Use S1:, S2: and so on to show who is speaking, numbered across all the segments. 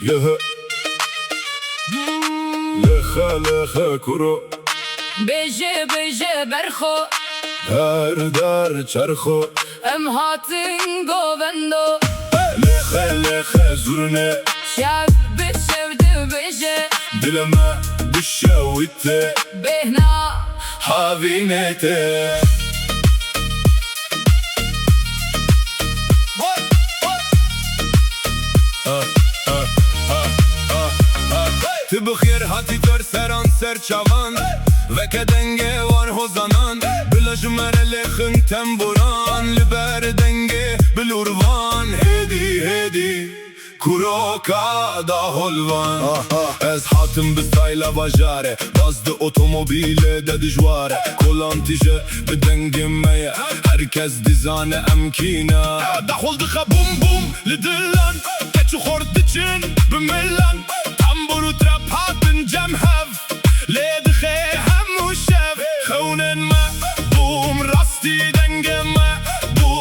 S1: لها لخا كرو
S2: بيجي برخو
S1: دار چرخو
S2: ام هاتن گوبندو
S1: لخا زرنه
S2: شب بشود بيجي
S1: دلما دشاوته
S2: بهنا
S1: حافينته تبخير هاتي تر سران سر چوان وکه دنگه وان هزانان بلا جمره لخن تنبوران لبر دنگه بلوروان هدی کروکا دا هلوان از حاتم بستایلا باجاره بازد otomobile de dijware kolantije بدنگمه herkes dizane emkine دخل دخه بوم بوم لدلان keçu خورد için بملان tamburu trap hatın cemhev لدخه همو şev خونن ما بوم راستی dengeme bu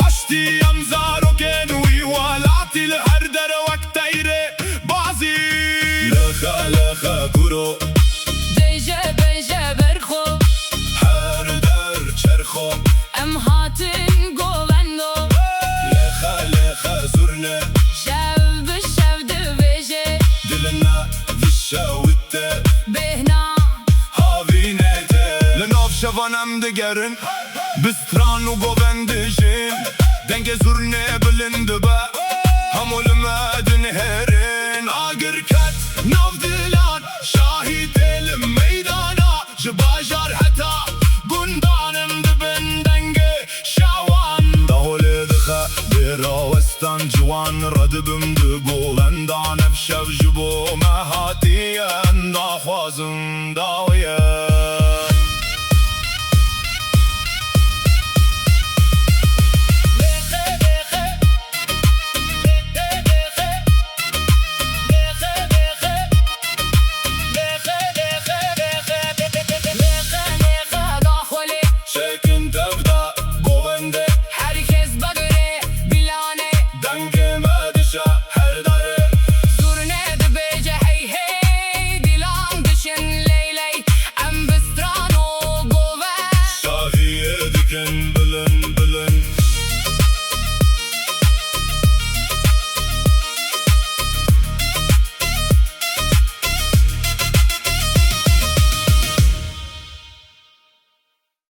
S1: aşti yamzaroken ويوالاتي لهر در وقت تیره بازی لخا کرو
S2: بيجي برخو
S1: هر در چرخو
S2: ام هاتن گوبندو
S1: لخا زرنه
S2: شب بيجي
S1: دلنا دشاوته
S2: بهنا
S1: havинete لناف شوانم دگرن بستران و گوبندشین دنگ زرنه بلند با همول مدن هرن آگر کت ناف دلان شاهید دل میدانا جباجار حتا گندانم دبن دنگ شوان دهول دخه براوستان جوان ردبم دگولندان افشف جبو مهاتیان داخوازم داویه Shake